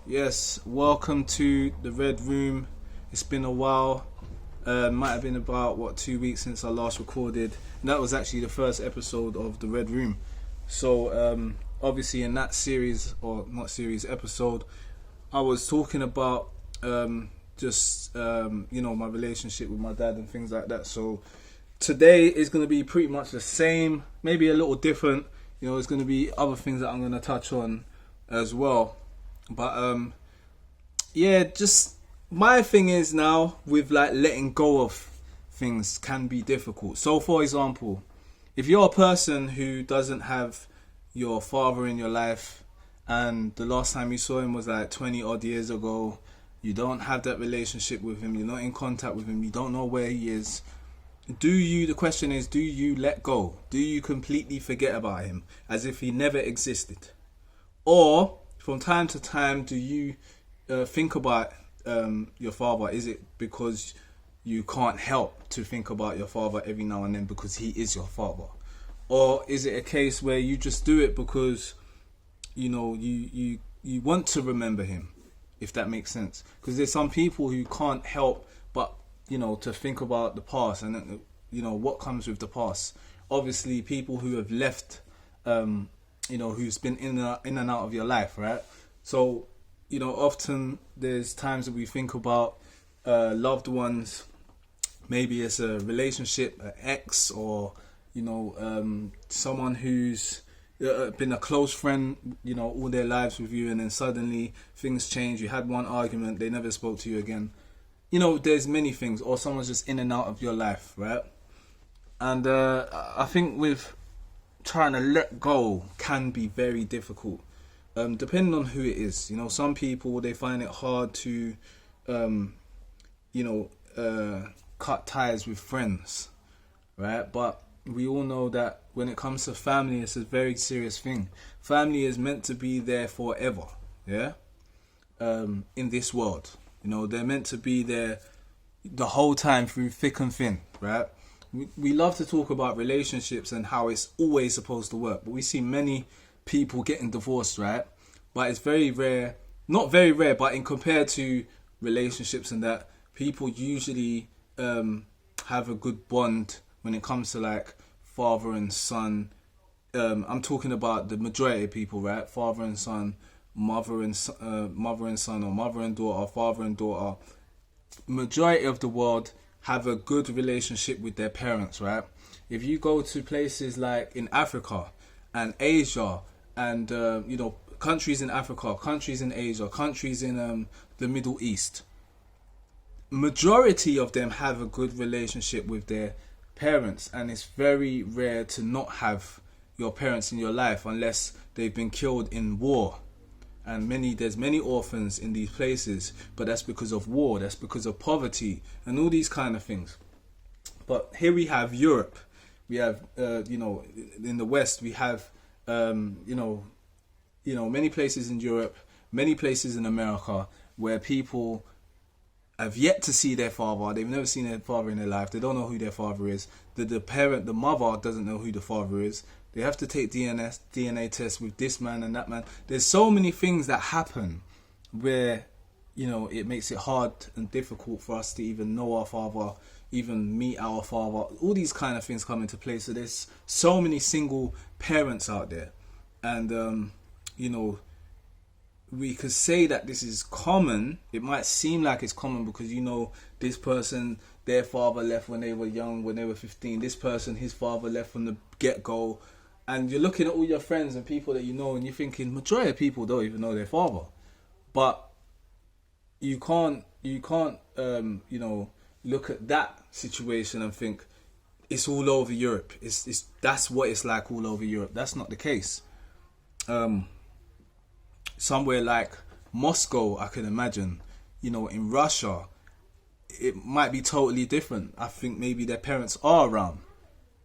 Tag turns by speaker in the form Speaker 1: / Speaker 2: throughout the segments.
Speaker 1: Yes, welcome to the Red Room. It's been a while. Might have been about 2 weeks since I last recorded. And that was actually the first episode of the Red Room. So obviously in that series, or not series, episode, I was talking about my relationship with my dad and things like that. So today is going to be pretty much the same, maybe a little different. There's going to be other things that I'm going to touch on as well. But just my thing is now with like letting go of things can be difficult. So for example, if you're a person who doesn't have your father in your life and the last time you saw him was like 20 odd years ago, you don't have that relationship with him, you're not in contact with him, you don't know where he is, the question is, do you let go? Do you completely forget about him as if he never existed? Or from time to time, do you think about your father? Is it because you can't help to think about your father every now and then because he is your father? Or is it a case where you just do it because you want to remember him, if that makes sense? Because there's some people who can't help but to think about the past and what comes with the past. Obviously, people who have left who's been in and out of your life, right? So, often there's times that we think about loved ones. Maybe it's a relationship, an ex, or someone who's been a close friend, all their lives with you, and then suddenly things change. You had one argument, they never spoke to you again. There's many things, or someone's just in and out of your life, right? And I think with trying to let go can be very difficult, depending on who it is. Some people, they find it hard to cut ties with friends, right? But we all know that when it comes to family, it's a very serious thing. Family is meant to be there forever, yeah, in this world. They're meant to be there the whole time through thick and thin, right? We love to talk about relationships and how it's always supposed to work, but we see many people getting divorced, right? But it's very rare, not very rare, but in compared to relationships and that, people usually have a good bond when it comes to like father and son. I'm talking about the majority of people, right? Father and son, mother and son, or mother and daughter, father and daughter. Majority of the world have a good relationship with their parents, right? If you go to places like in Africa and Asia and countries in Africa, countries in Asia, countries in the Middle East, majority of them have a good relationship with their parents, and it's very rare to not have your parents in your life unless they've been killed in war. And there's many orphans in these places, but that's because of war, that's because of poverty and all these kind of things. But here we have Europe, we have in the West we have many places in Europe, many places in America where people have yet to see their father. They've never seen their father in their life. They don't know who their father is. The mother doesn't know who the father is. They have to take DNA tests with this man and that man. There's so many things that happen where, it makes it hard and difficult for us to even know our father, even meet our father. All these kind of things come into play. So there's so many single parents out there. And, we could say that this is common. It might seem like it's common because this person, their father left when they were young, when they were 15. This person, his father left from the get-go. And you're looking at all your friends and people that and you're thinking, majority of people don't even know their father. But you can't look at that situation and think it's all over Europe. That's what it's like all over Europe. That's not the case. Somewhere like Moscow, I can imagine, in Russia, it might be totally different. I think maybe their parents are around,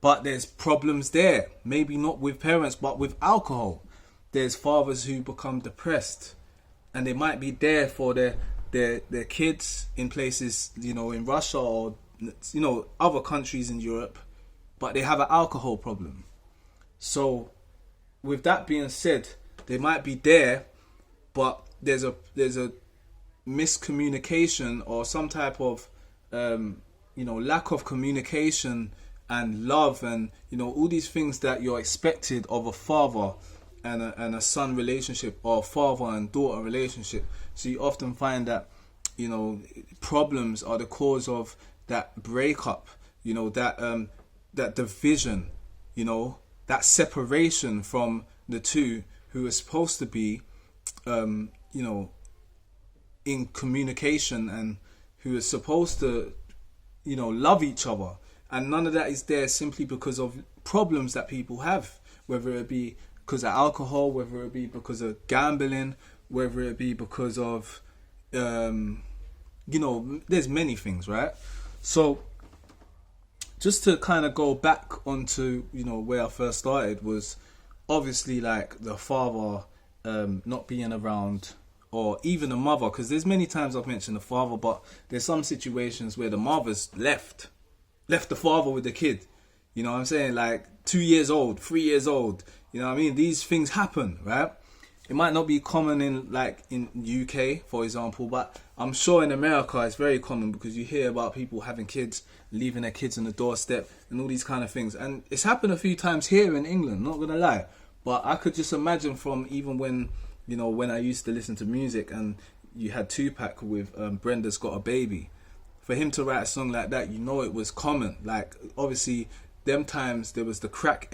Speaker 1: but there's problems there. Maybe not with parents, but with alcohol. There's fathers who become depressed, and they might be there for their kids in places, in Russia or other countries in Europe, but they have an alcohol problem. So with that being said, they might be there, but there's a miscommunication or some type of lack of communication and love, and all these things that you're expected of a father and a son relationship, or father and daughter relationship. So you often find that problems are the cause of that breakup, that division, that separation from the two who are supposed to be in communication, and who are supposed to love each other. And none of that is there simply because of problems that people have, whether it be because of alcohol, whether it be because of gambling, whether it be because of there's many things, right? So just to kind of go back onto where I first started, was obviously like the father not being around, or even the mother, because there's many times I've mentioned the father, but there's some situations where the mother's left the father with the kid. You know what I'm saying? Like 2 years old, 3 years old. You know what I mean? These things happen, right? It might not be common in UK, for example, but I'm sure in America it's very common, because you hear about people having kids, leaving their kids on the doorstep and all these kind of things. And it's happened a few times here in England, not gonna lie. But I could just imagine from even when I used to listen to music and you had Tupac with Brenda's Got a Baby. For him to write a song like that, it was common. Like, obviously, them times there was the crack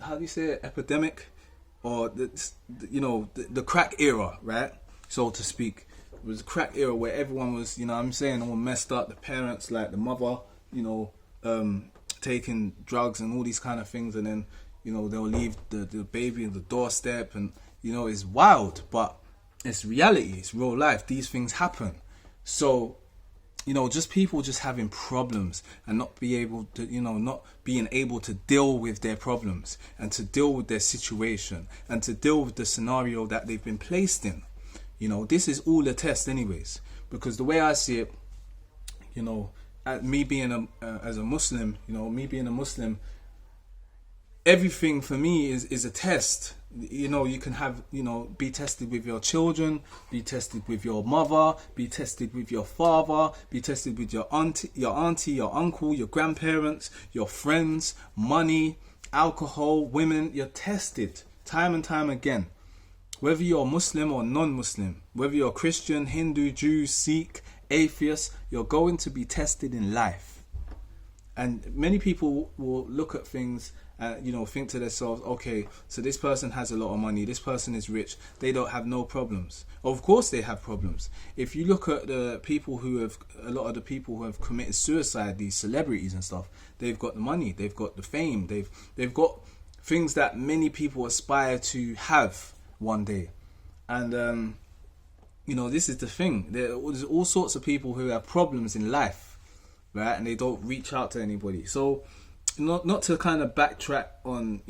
Speaker 1: how do you say it? Epidemic? Or the crack era, right? So to speak. It was a crack era where everyone was, all messed up. The parents, like the mother, taking drugs and all these kind of things, and then, they'll leave the baby on the doorstep, and, it's wild, but it's reality, it's real life. These things happen. So, just people just having problems and not being able to deal with their problems, and to deal with their situation, and to deal with the scenario that they've been placed in. This is all a test anyways, because the way I see it, me being a Muslim, everything for me is a test. You can have, be tested with your children, be tested with your mother, be tested with your father, be tested with your auntie, your uncle, your grandparents, your friends, money, alcohol, women. You're tested time and time again. Whether you're Muslim or non-Muslim, whether you're Christian, Hindu, Jew, Sikh, atheist, you're going to be tested in life. And many people will look at things and, think to themselves, okay, so this person has a lot of money, this person is rich, they don't have no problems. Of course they have problems. If you look at a lot of the people who have committed suicide, these celebrities and stuff, they've got the money, they've got the fame, they've got things that many people aspire to have one day. And, this is the thing. There's all sorts of people who have problems in life, right? And they don't reach out to anybody. So, not to kind of backtrack on,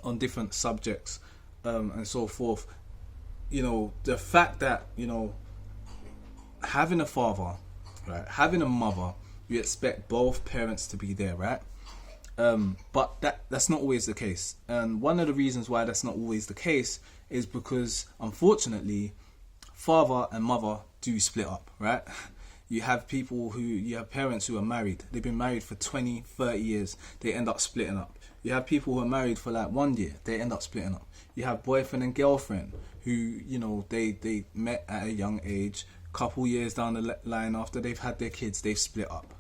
Speaker 1: on different subjects and so forth. The fact that, having a father, right, having a mother, you expect both parents to be there, right? But that's not always the case. And one of the reasons why that's not always the case is because, unfortunately, father and mother do split up, right? You have parents who are married. They've been married for 20, 30 years. They end up splitting up. You have people who are married for like 1 year. They end up splitting up. You have boyfriend and girlfriend who, they met at a young age. Couple years down the line after they've had their kids, they've split up.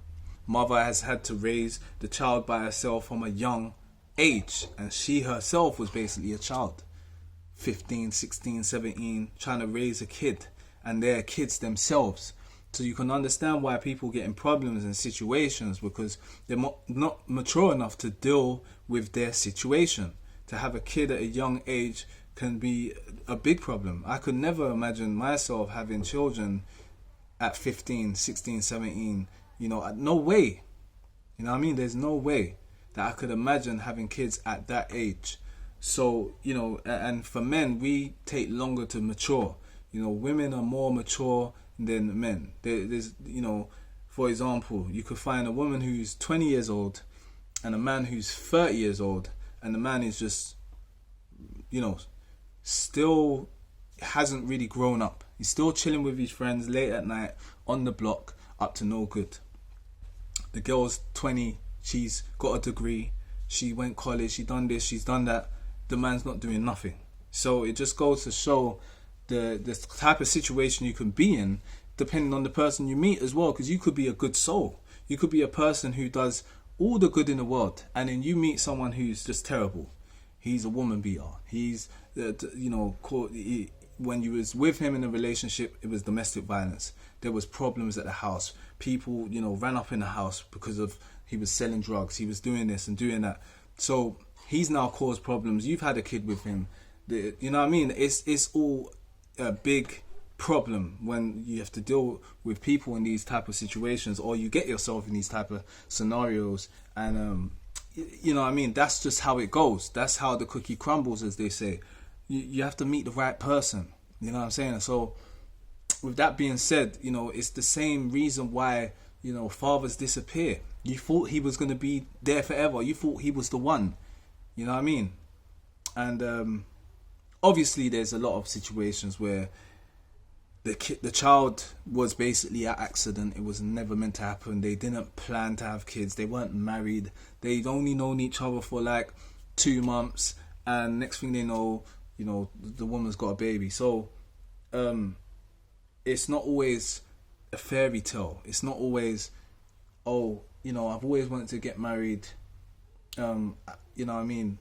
Speaker 1: Mother has had to raise the child by herself from a young age. And she herself was basically a child. 15, 16, 17, trying to raise a kid. And they're kids themselves. So you can understand why people get in problems and situations, because they're not mature enough to deal with their situation. To have a kid at a young age can be a big problem. I could never imagine myself having children at 15, 16, 17. No way. You know what I mean? There's no way that I could imagine having kids at that age. So, and for men, we take longer to mature. Women are more mature than men. There's, for example, you could find a woman who's 20 years old and a man who's 30 years old, and the man is just, still hasn't really grown up. He's still chilling with his friends late at night on the block, up to no good. The girl's 20, she's got a degree, she went college, she done this, she's done that. The man's not doing nothing. So it just goes to show the type of situation you can be in, depending on the person you meet as well. Because you could be a good soul. You could be a person who does all the good in the world, and then you meet someone who's just terrible. He's a woman beater. He's, when you was with him in a relationship, it was domestic violence. There was problems at the house. People, ran up in the house because of he was selling drugs. He was doing this and doing that. So he's now caused problems. You've had a kid with him. You know what I mean? It's all a big problem when you have to deal with people in these type of situations, or you get yourself in these type of scenarios. And you know what I mean? That's just how it goes. That's how the cookie crumbles, as they say. You have to meet the right person. You know what I'm saying? So with that being said, it's the same reason why, fathers disappear. You thought he was going to be there forever. You thought he was the one. You know what I mean? And obviously there's a lot of situations where the child was basically an accident. It was never meant to happen. They didn't plan to have kids. They weren't married. They'd only known each other for like 2 months, and next thing they know, the woman's got a baby. So it's not always a fairy tale. It's not always, I've always wanted to get married. You know what I mean?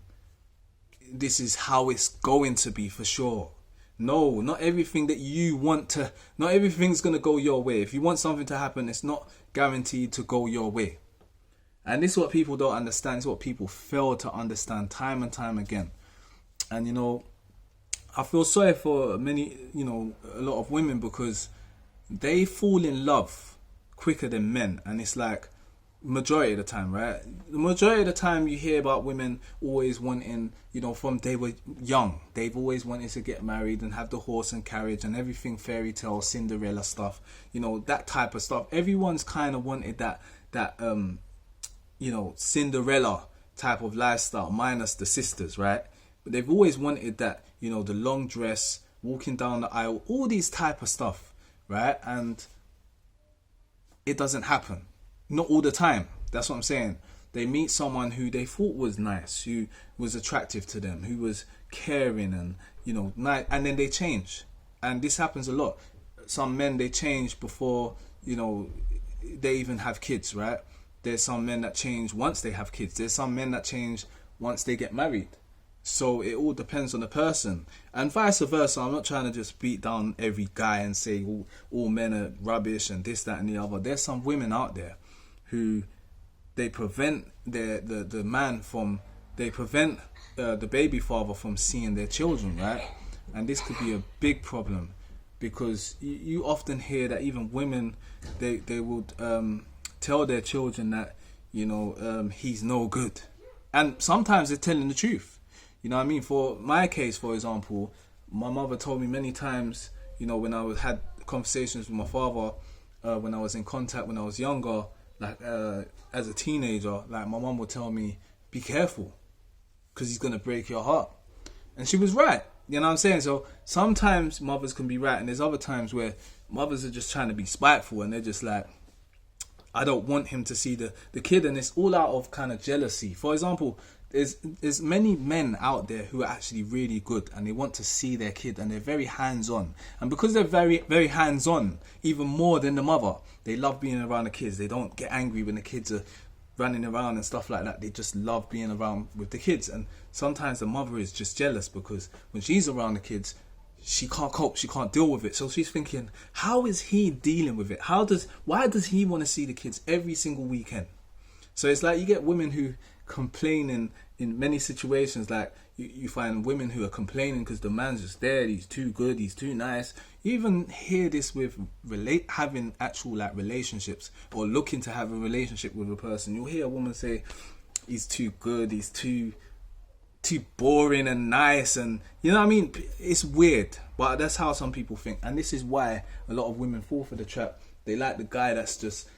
Speaker 1: This is how it's going to be for sure. No, not everything that you want to, not everything's going to go your way. If you want something to happen, it's not guaranteed to go your way. And this is what people don't understand. This is what people fail to understand time and time again. And, I feel sorry for many, a lot of women, because they fall in love quicker than men. And it's like, majority of the time, right? The majority of the time you hear about women always wanting, from they were young, they've always wanted to get married and have the horse and carriage and everything, fairy tale, Cinderella stuff, that type of stuff. Everyone's kind of wanted that Cinderella type of lifestyle, minus the sisters, right? But they've always wanted that, the long dress, walking down the aisle, all these type of stuff, right? And it doesn't happen. Not all the time. That's what I'm saying. They meet someone who they thought was nice, who was attractive to them, who was caring and, nice, and then they change. And this happens a lot. Some men, they change before, they even have kids, right? There's some men that change once they have kids. There's some men that change once they get married. So it all depends on the person. And vice versa. I'm not trying to just beat down every guy and say all men are rubbish and this, that and the other. There's some women out there who they prevent the man from, they prevent the baby father from seeing their children, right? And this could be a big problem, because you often hear that even women, they would tell their children that, he's no good. And sometimes they're telling the truth. You know what I mean? For my case, for example, my mother told me many times, when I had conversations with my father, when I was in contact when I was younger, like as a teenager, like my mom would tell me, be careful, because he's going to break your heart. And she was right. You know what I'm saying? So sometimes mothers can be right, and there's other times where mothers are just trying to be spiteful, and they're just like, I don't want him to see the kid, and it's all out of kind of jealousy. For example, there's many men out there who are actually really good, and they want to see their kid, and they're very hands-on. And because they're very, very hands-on, even more than the mother, they love being around the kids. They don't get angry when the kids are running around and stuff like that. They just love being around with the kids. And sometimes the mother is just jealous, because when she's around the kids, she can't cope, she can't deal with it. So she's thinking, how is he dealing with it? Why does he want to see the kids every single weekend? So it's like you get women who complain in many situations. Like you find women who are complaining because the man's just there, he's too good, he's too nice. You even hear this with having actual like relationships, or looking to have a relationship with a person. You'll hear a woman say, he's too good, he's too boring and nice, and you know what I mean? It's weird, but that's how some people think. And this is why a lot of women fall for the trap. They like the guy that's just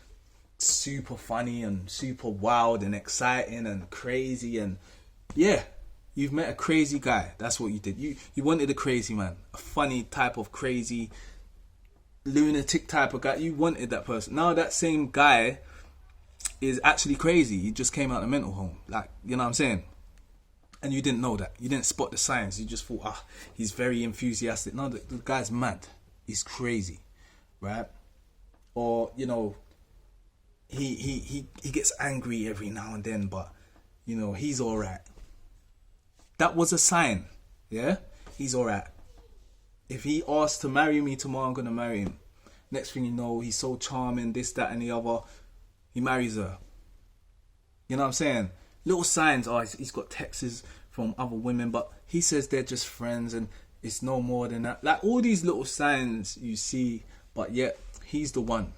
Speaker 1: super funny and super wild and exciting and crazy, and yeah, You've met a crazy guy. That's what you did. You wanted a crazy man, a funny type of crazy, lunatic type of guy. You wanted that person. Now that same guy is actually crazy. He just came out of a mental home. Like, you know what I'm saying? And you didn't know that. You didn't spot the signs. You just thought, he's very enthusiastic. No, the guy's mad. He's crazy, right? Or, you know, he gets angry every now and then, but, you know, he's all right. That was a sign, yeah? He's all right. If he asks to marry me tomorrow, I'm going to marry him. Next thing you know, he's so charming, this, that, and the other. He marries her. You know what I'm saying? Little signs. He's got texts from other women, but he says they're just friends and it's no more than that. Like, all these little signs you see, but yet he's the one.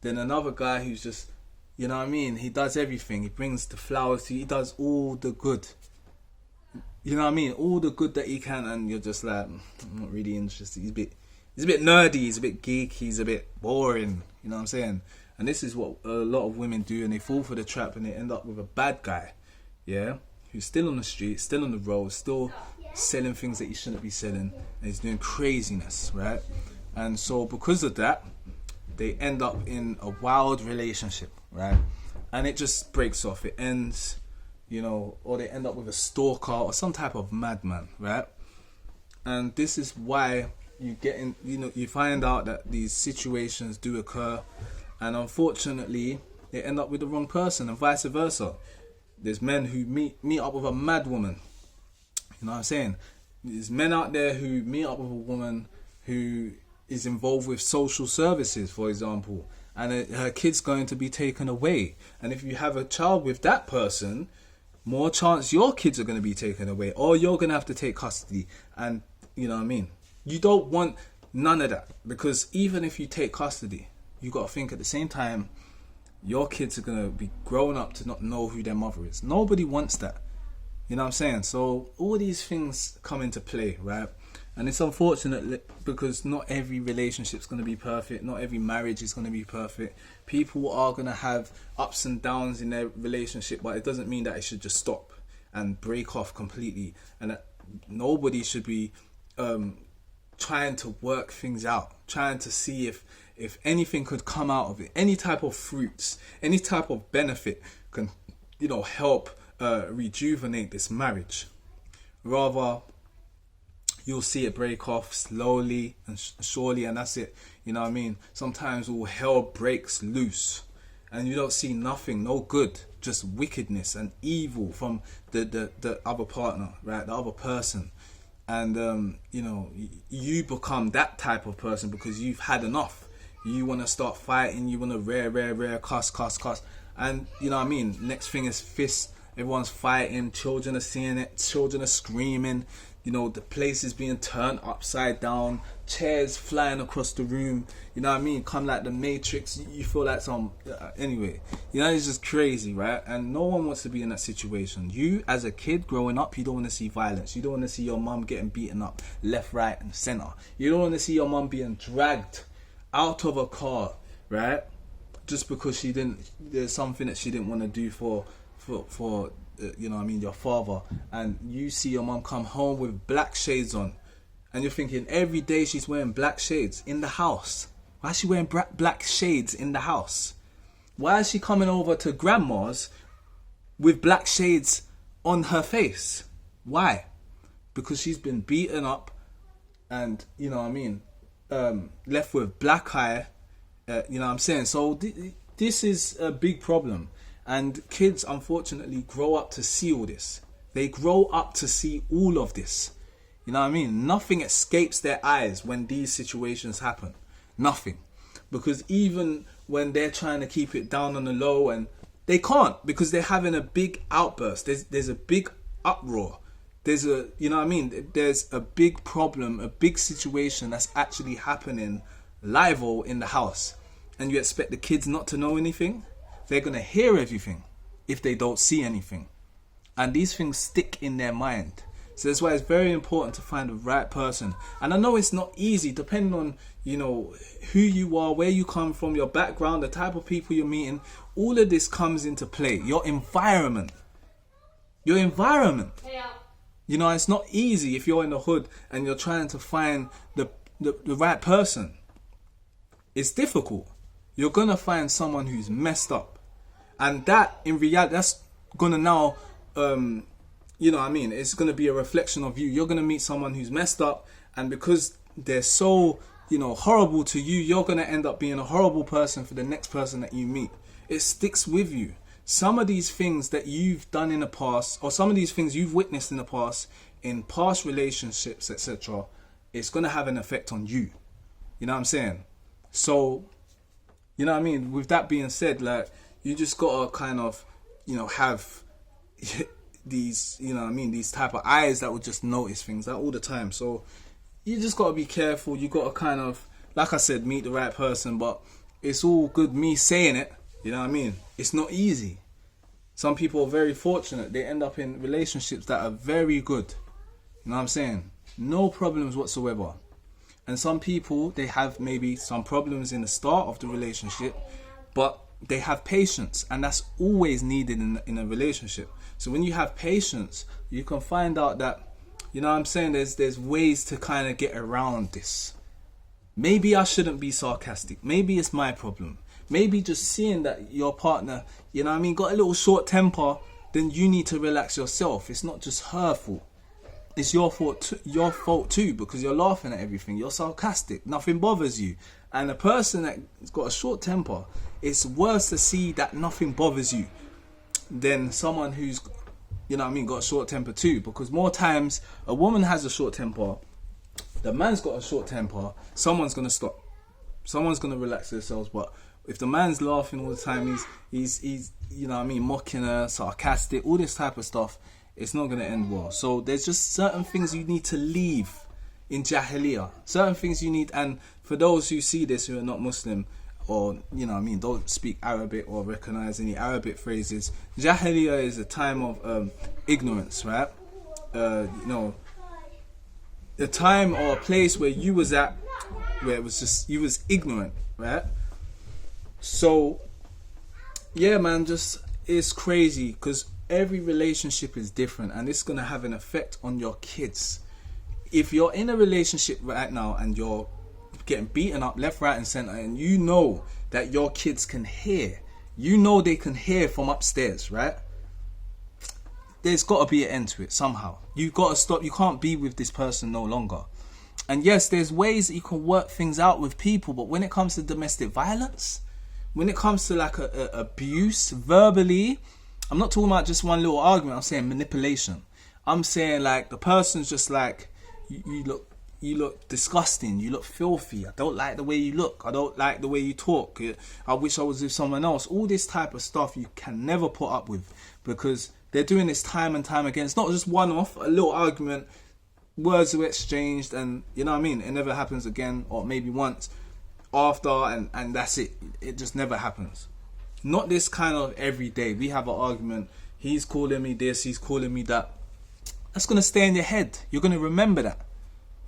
Speaker 1: Then another guy who's just, you know what I mean? He does everything. He brings the flowers. He does all the good. You know what I mean? All the good that he can, and you're just like, I'm not really interested. He's a bit nerdy. He's a bit geeky. He's a bit boring. You know what I'm saying? And this is what a lot of women do, and they fall for the trap, and they end up with a bad guy, yeah, who's still on the street, still on the road, still selling things that he shouldn't be selling, and he's doing craziness, right? And so because of that, they end up in a wild relationship, right? And it just breaks off. It ends, you know, or they end up with a stalker or some type of madman, right? And this is why you find out that these situations do occur, and unfortunately they end up with the wrong person, and vice versa. There's men who meet up with a mad woman. You know what I'm saying? There's men out there who meet up with a woman who is involved with social services, for example, and her kid's going to be taken away. And if you have a child with that person, more chance your kids are going to be taken away, or you're going to have to take custody. And you know what I mean? You don't want none of that, because even if you take custody, you got to think at the same time, your kids are going to be grown up to not know who their mother is. Nobody wants that. You know what I'm saying? So all these things come into play, right? And it's unfortunate because not every relationship is going to be perfect. Not every marriage is going to be perfect. People are going to have ups and downs in their relationship, but it doesn't mean that it should just stop and break off completely. And that nobody should be trying to work things out, trying to see if anything could come out of it. Any type of fruits, any type of benefit can, you know, help rejuvenate this marriage. Rather, you'll see it break off slowly and surely, and that's it. You know what I mean? Sometimes all hell breaks loose and you don't see nothing, no good, just wickedness and evil from the other partner, right? The other person. And, you know, you become that type of person because you've had enough. You want to start fighting. You want to rare, cuss. And, you know what I mean? Next thing is fists. Everyone's fighting. Children are seeing it. Children are screaming. You know, the place is being turned upside down. Chairs flying across the room. You know what I mean? Come like the Matrix. You feel like some... anyway, you know, it's just crazy, right? And no one wants to be in that situation. You, as a kid growing up, you don't want to see violence. You don't want to see your mum getting beaten up left, right, and centre. You don't want to see your mum being dragged out of a car, right? Just because there's something that she didn't want to do for you know what I mean, your father, and you see your mum come home with black shades on, and you're thinking every day she's wearing black shades in the house. Why is she wearing black shades in the house? Why is she coming over to grandma's with black shades on her face? Why? Because she's been beaten up and, you know what I mean, left with black eye, you know what I'm saying? So this is a big problem. And kids, unfortunately, grow up to see all this. They grow up to see all of this. You know what I mean? Nothing escapes their eyes when these situations happen. Nothing. Because even when they're trying to keep it down on the low, and they can't, because they're having a big outburst. There's a big uproar. You know what I mean? There's a big problem, a big situation that's actually happening live in the house. And you expect the kids not to know anything? They're going to hear everything if they don't see anything. And these things stick in their mind. So that's why it's very important to find the right person. And I know it's not easy, depending on, you know, who you are, where you come from, your background, the type of people you're meeting. All of this comes into play. Your environment. your environment. You know, it's not easy if you're in the hood and you're trying to find the right person. It's difficult. You're going to find someone who's messed up. And that, in reality, that's going to now, you know what I mean? It's going to be a reflection of you. You're going to meet someone who's messed up. And because they're so, you know, horrible to you, you're going to end up being a horrible person for the next person that you meet. It sticks with you. Some of these things that you've done in the past, or some of these things you've witnessed in the past, in past relationships, etc., it's going to have an effect on you. You know what I'm saying? So, you know what I mean? With that being said, like, you just got to kind of, you know, have these, you know what I mean, these type of eyes that will just notice things like all the time. So, you just got to be careful. You got to kind of, like I said, meet the right person. But it's all good me saying it. You know what I mean? It's not easy. Some people are very fortunate. They end up in relationships that are very good. You know what I'm saying? No problems whatsoever. And some people, they have maybe some problems in the start of the relationship, but they have patience. And that's always needed in a relationship. So when you have patience, you can find out that, you know what I'm saying, there's ways to kind of get around this. Maybe I shouldn't be sarcastic. Maybe it's my problem. Maybe just seeing that your partner, you know what I mean, got a little short temper, then you need to relax yourself. It's not just her fault. It's your fault too, because you're laughing at everything. You're sarcastic. Nothing bothers you. And a person that's got a short temper, it's worse to see that nothing bothers you than someone who's, you know what I mean, got a short temper too. Because more times, a woman has a short temper, the man's got a short temper, someone's going to stop. Someone's going to relax themselves, but if the man's laughing all the time, he's you know what I mean, mocking her, sarcastic, all this type of stuff, it's not going to end well. So there's just certain things you need to leave in Jahiliyyah. Certain things you need, and for those who see this who are not Muslim, or, you know what I mean, don't speak Arabic or recognize any Arabic phrases, Jahiliyyah is a time of ignorance, right? You know, a time or a place where you was at, where it was just, you was ignorant, right? So, yeah, man, just, it's crazy because every relationship is different and it's going to have an effect on your kids. If you're in a relationship right now and you're getting beaten up left, right and center, and you know that your kids can hear, you know they can hear from upstairs, right? There's got to be an end to it somehow. You got to stop. You can't be with this person no longer. And yes, there's ways that you can work things out with people, but when it comes to domestic violence, when it comes to like a abuse verbally, I'm not talking about just one little argument. I'm saying manipulation. I'm saying like the person's just like, you look disgusting. You look filthy. I don't like the way you look. I don't like the way you talk. I wish I was with someone else. All this type of stuff you can never put up with, because they're doing this time and time again. It's not just one off, a little argument, words are exchanged, and you know what I mean, it never happens again, or maybe once after, and that's it. It just never happens. Not this kind of every day. We have an argument, he's calling me this, he's calling me that. That's going to stay in your head. You're going to remember that.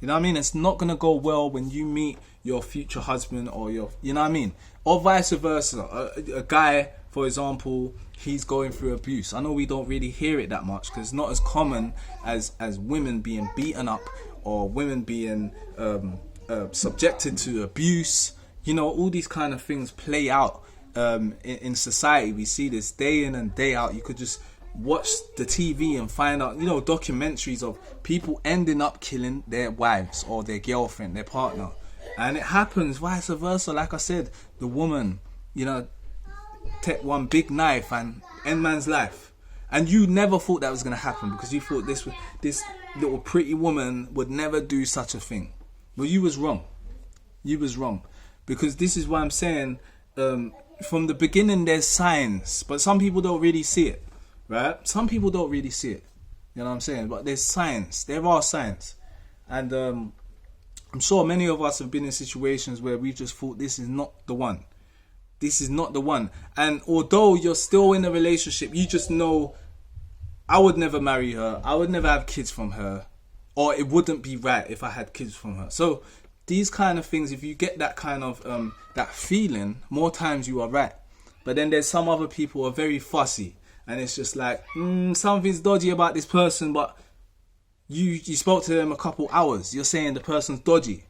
Speaker 1: You know what I mean? It's not going to go well when you meet your future husband or your, you know what I mean? Or vice versa. A guy, for example, he's going through abuse. I know we don't really hear it that much because it's not as common as women being beaten up or women being subjected to abuse. You know, all these kind of things play out in society. We see this day in and day out. You could just watch the TV and find out, you know, documentaries of people ending up killing their wives or their girlfriend, their partner. And it happens vice versa. Like I said, the woman, you know, take one big knife and end man's life. And you never thought that was going to happen because you thought this little pretty woman would never do such a thing. Well, you was wrong. You was wrong. Because this is why I'm saying, from the beginning there's signs, but some people don't really see it. Right? Some people don't really see it. You know what I'm saying? But there's signs. There are signs. And I'm sure many of us have been in situations where we just thought this is not the one. This is not the one. And although you're still in a relationship, you just know, I would never marry her. I would never have kids from her. Or it wouldn't be right if I had kids from her. So these kind of things, if you get that kind of, that feeling, more times you are right. But then there's some other people who are very fussy. and it's just like, something's dodgy about this person, but you spoke to them a couple hours, you're saying the person's dodgy.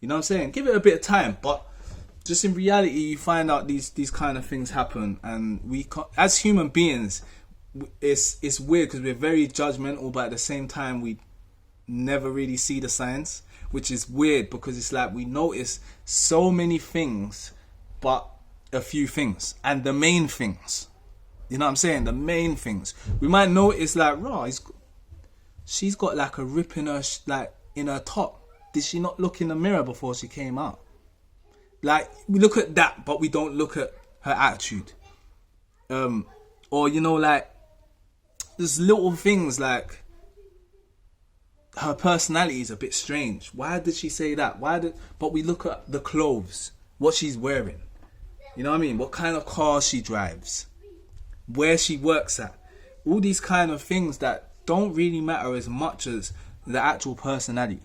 Speaker 1: You know what I'm saying? Give it a bit of time, but just in reality, you find out these kind of things happen, and we can't, as human beings, it's weird because we're very judgmental, but at the same time, we never really see the signs, which is weird because it's like we notice so many things, but a few things, and the main things. You know what I'm saying? The main things. We might notice like, she's got like a rip in her, like in her top. Did she not look in the mirror before she came out? Like, we look at that, but we don't look at her attitude. Or, you know, like, there's little things like her personality is a bit strange. Why did she say that? But we look at the clothes, what she's wearing. You know what I mean? What kind of car she drives, where she works at. All these kind of things that don't really matter as much as the actual personality,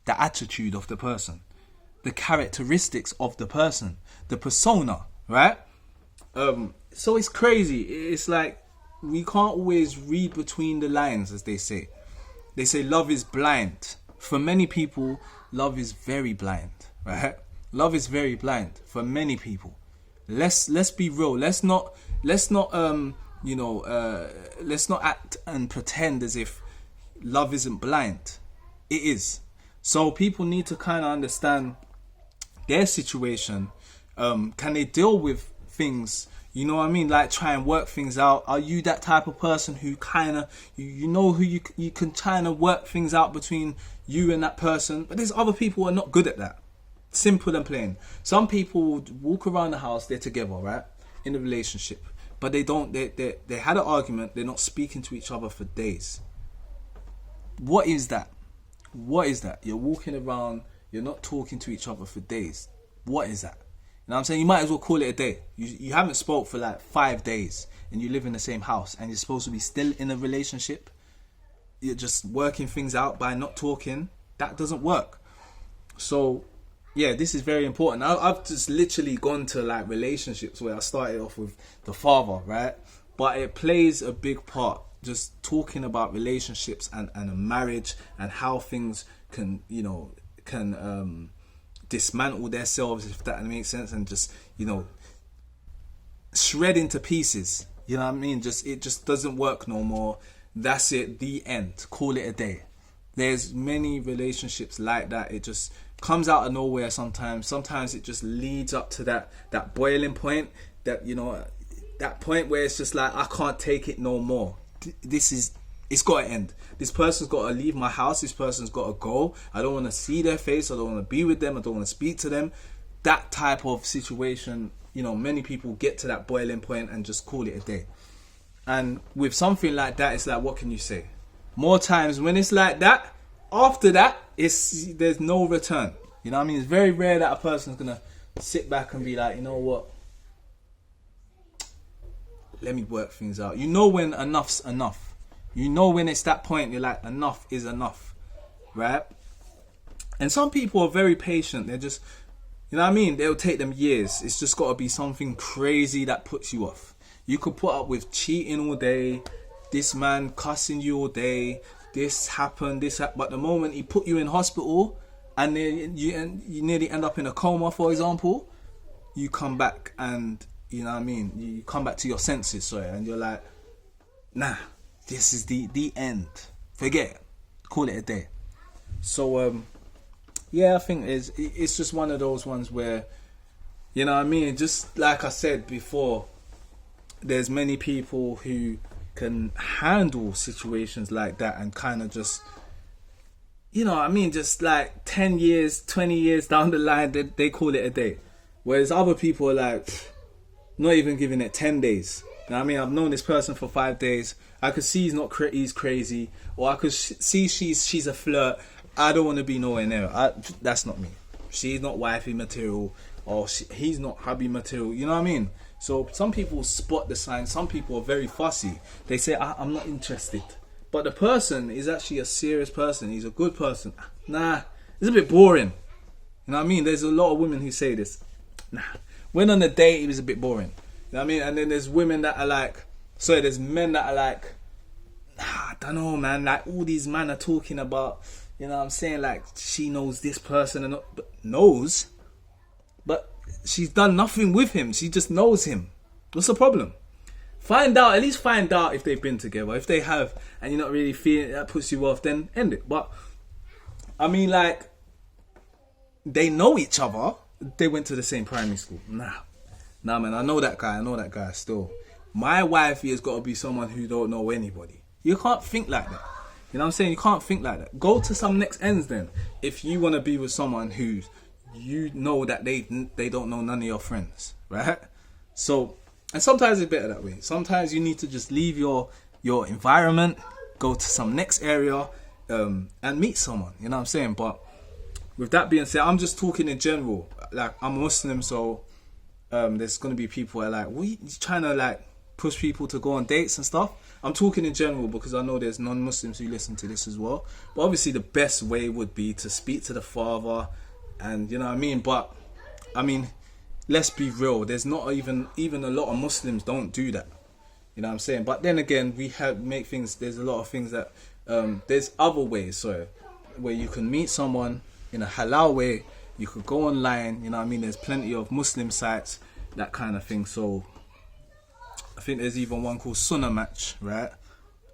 Speaker 1: the attitude of the person, the characteristics of the person, the persona, right? So it's crazy. It's like we can't always read between the lines, as they say. They say love is blind. For many people, love is very blind, right? Love is very blind for many people. Let's be real. Let's not act and pretend as if love isn't blind. It is. So people need to kind of understand their situation. Can they deal with things? You know what I mean? Like, try and work things out. Are you that type of person who kind of, you know who you can kind of work things out between you and that person? But there's other people who are not good at that. Simple and plain. Some people walk around the house, they're together, right? In a relationship. But they had an argument, they're not speaking to each other for days. What is that? What is that? You're walking around, you're not talking to each other for days. What is that? You know what I'm saying? You might as well call it a day. You haven't spoke for like 5 days and you live in the same house and you're supposed to be still in a relationship. You're just working things out by not talking. That doesn't work. So, yeah, this is very important. I've just literally gone to like relationships where I started off with the father, right? But it plays a big part. Just talking about relationships and a marriage and how things can dismantle themselves, if that makes sense, and just, shred into pieces. You know what I mean? It just doesn't work no more. That's it. The end. Call it a day. There's many relationships like that. It just comes out of nowhere sometimes. Sometimes it just leads up to that boiling point, that point where it's just like, I can't take it no more. It's got to end. This person's got to leave my house. This person's got to go. I don't want to see their face. I don't want to be with them. I don't want to speak to them. That type of situation, many people get to that boiling point and just call it a day. And with something like that, it's like, what can you say? More times when it's like that, after that, there's no return. You know what I mean? It's very rare that a person's going to sit back and be like, you know what? Let me work things out. You know when enough's enough. You know when it's that point, you're like, enough is enough, right? And some people are very patient. They're just, you know what I mean? They'll take them years. It's just got to be something crazy that puts you off. You could put up with cheating all day, this man cussing you all day, this happened, but the moment he put you in hospital and then you nearly end up in a coma, for example, you come back and, you know what I mean? You come back to your senses, and you're like, nah, this is the end. Forget it. Call it a day. So, I think it's just one of those ones where, you know what I mean? Just like I said before, there's many people who can handle situations like that and kind of just, you know what I mean? Just like 10 years, 20 years down the line, they call it a day. Whereas other people are like, not even giving it 10 days. You know what I mean? I've known this person for 5 days. I could see he's crazy, or I could see she's a flirt. I don't want to be nowhere near her. That's not me. She's not wifey material, or he's not hubby material. You know what I mean? So some people spot the signs. Some people are very fussy. They say, I'm not interested. But the person is actually a serious person. He's a good person. Nah, it's a bit boring. You know what I mean? There's a lot of women who say this. Nah, went on a date, it was a bit boring. You know what I mean? And then there's women that are like, So there's men that are like, I don't know, man. Like all these men are talking about, you know what I'm saying? Like she knows this person and but knows, but she's done nothing with him. She just knows him. What's the problem? Find out, at least find out if they've been together. If they have and you're not really feeling that puts you off, then end it. But I mean, like, they know each other. They went to the same primary school. Nah, man. I know that guy still. My wifey has got to be someone who don't know anybody. You can't think like that. You know what I'm saying? You can't think like that. Go to some next ends then. If you want to be with someone who you know that they don't know none of your friends, right? So, and sometimes it's better that way. Sometimes you need to just leave your environment, go to some next area, and meet someone. You know what I'm saying? But with that being said, I'm just talking in general. Like, I'm Muslim, so there's going to be people that are like, what are you trying to like push people to go on dates and stuff? I'm talking in general because I know there's non-Muslims who listen to this as well. But obviously the best way would be to speak to the father, and you know what I mean? But I mean, let's be real, there's not even a lot of Muslims don't do that. You know what I'm saying? But then again, we have make things, there's a lot of things that there's other ways, so where you can meet someone in a halal way. You could go online, you know what I mean? There's plenty of Muslim sites, that kind of thing. So I think there's even one called Sunnah Match, right?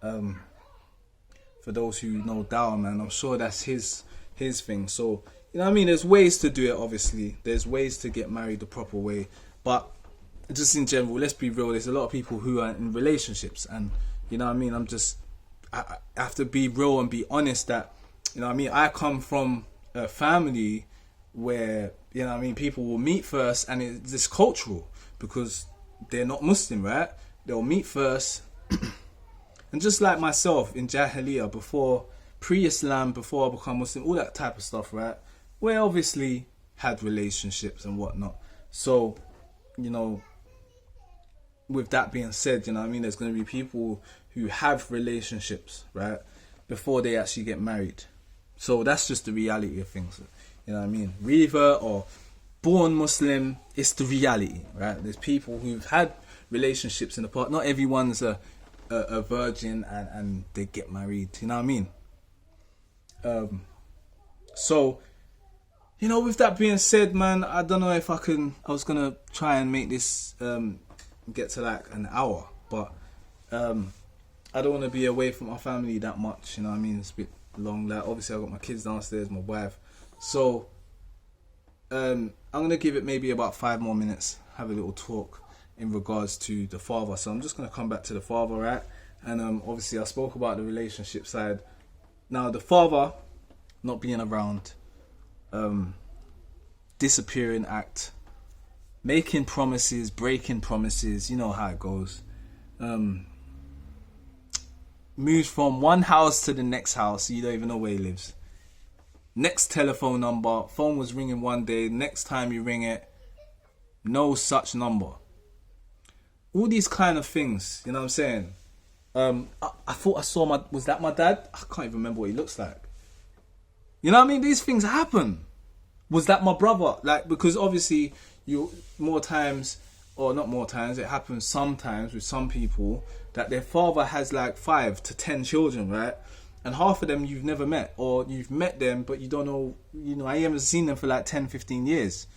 Speaker 1: For those who know Theyll, man, I'm sure that's his thing. So, you know what I mean? There's ways to do it, obviously. There's ways to get married the proper way. But just in general, let's be real, there's a lot of people who are in relationships. And, you know what I mean? I have to be real and be honest that, you know what I mean? I come from a family where, you know what I mean, people will meet first, and it's just cultural because they're not Muslim, right? They'll meet first. And just like myself in Jahiliyyah, before pre-Islam, before I become Muslim, all that type of stuff, right? We obviously had relationships and whatnot. So, you know, with that being said, you know what I mean, there's going to be people who have relationships, right, before they actually get married. So that's just the reality of things. You know what I mean? Revert or born Muslim, it's the reality, right? There's people who've had relationships in the past. Not everyone's a virgin and they get married. You know what I mean? So, you know, with that being said, man, I don't know if I was going to try and make this get to like an hour. But I don't want to be away from my family that much. You know what I mean? It's a bit long. Like, obviously, I've got my kids downstairs, my wife. So, I'm going to give it maybe about 5 more minutes, have a little talk in regards to the father. So I'm just going to come back to the father, right? And obviously I spoke about the relationship side. Now, the father not being around, disappearing act, making promises, breaking promises, you know how it goes. Moves from one house to the next house, you don't even know where he lives. Next telephone number, phone was ringing one day, next time you ring it, no such number. All these kind of things, you know what I'm saying? I thought I saw was that my dad? I can't even remember what he looks like. You know what I mean? These things happen. Was that my brother? Like, because obviously more times, or not more times, it happens sometimes with some people that their father has like 5 to 10 children, right? And half of them you've never met, or you've met them, but you don't know, I haven't seen them for like 10, 15 years.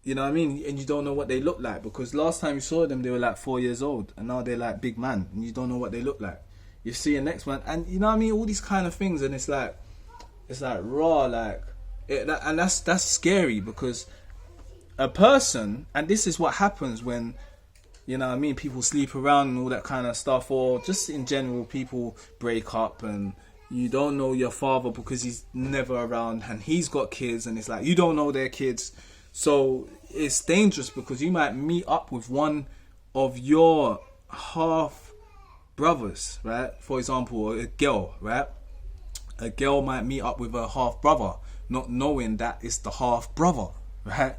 Speaker 1: You know what I mean? And you don't know what they look like, because last time you saw them, they were like 4 years old, and now they're like big man, and you don't know what they look like. You see a next one, and you know what I mean? All these kind of things, and it's like raw, like, and that's scary, because a person, and this is what happens when, you know what I mean, people sleep around and all that kind of stuff, or just in general, people break up and you don't know your father because he's never around, and he's got kids, and it's like you don't know their kids. So it's dangerous, because you might meet up with one of your half brothers, right? For example, a girl, right? A girl might meet up with her half brother, not knowing that it's the half brother, right?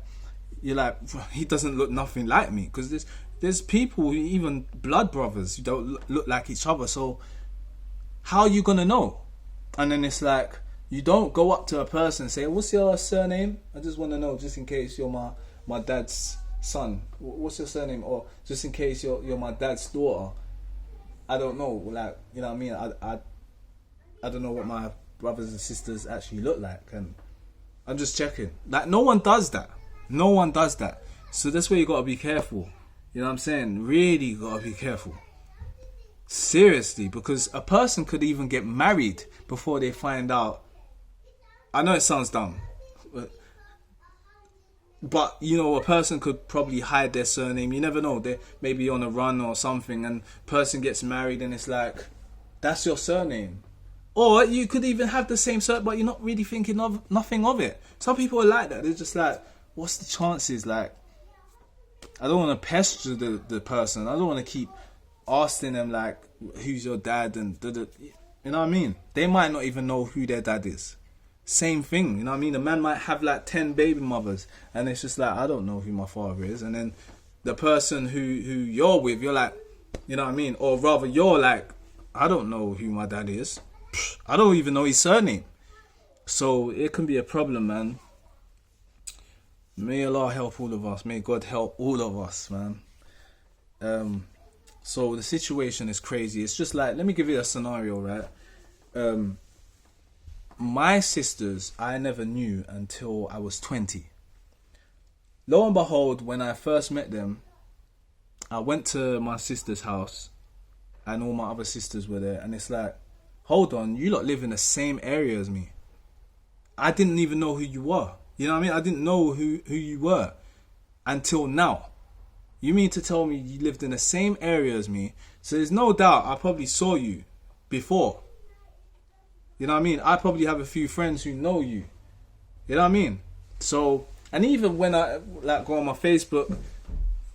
Speaker 1: You're like, he doesn't look nothing like me, because there's people, even blood brothers, who don't look like each other. So how are you gonna know? And then it's like, you don't go up to a person and say, what's your surname? I just want to know, just in case you're my dad's son. What's your surname? Or just in case you're my dad's daughter. I don't know, like, you know what I mean? I don't know what my brothers and sisters actually look like, and I'm just checking. Like, no one does that. No one does that. So that's where you gotta be careful. You know what I'm saying? Really gotta be careful. Seriously, because a person could even get married before they find out. I know it sounds dumb, but you know, a person could probably hide their surname. You never know. They may be on a run or something, and person gets married, and it's like, that's your surname. Or you could even have the same surname, but you're not really thinking of nothing of it. Some people are like that. They're just like, what's the chances? Like, I don't want to pester the person. I don't want to keep asking them, like, who's your dad, and you know what I mean? They might not even know who their dad is. Same thing, you know what I mean? A man might have like 10 baby mothers, and it's just like, I don't know who my father is. And then the person who you're with, you're like, you know what I mean? Or rather, you're like, I don't know who my dad is. I don't even know his surname. So it can be a problem, man. May Allah help all of us. May God help all of us, man. So the situation is crazy. It's just like, let me give you a scenario, right? My sisters, I never knew until I was 20. Lo and behold, when I first met them, I went to my sister's house, and all my other sisters were there, and it's like, hold on, you lot live in the same area as me. I didn't even know who you were. You know what I mean? I didn't know who you were until now. You mean to tell me you lived in the same area as me? So there's no doubt I probably saw you before. You know what I mean? I probably have a few friends who know you. You know what I mean? So, and even when I like go on my Facebook, a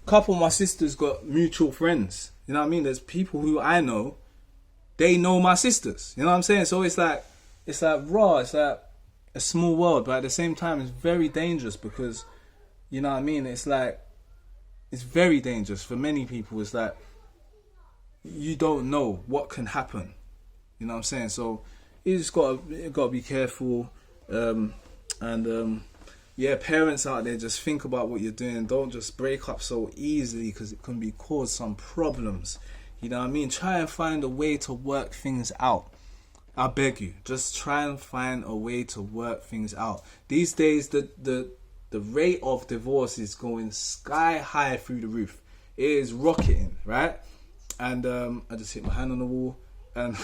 Speaker 1: couple of my sisters got mutual friends. You know what I mean? There's people who I know, they know my sisters. You know what I'm saying? So it's like raw. It's like a small world, but at the same time, it's very dangerous because, you know what I mean? It's like, it's very dangerous for many people. It's like, you don't know what can happen. You know what I'm saying? So you just gotta be careful. Yeah, parents out there, just think about what you're doing. Don't just break up so easily, because it can cause some problems. You know what I mean? Try and find a way to work things out. I beg you, just try and find a way to work things out. These days, the rate of divorce is going sky high through the roof. It is rocketing, right? And I just hit my hand on the wall, and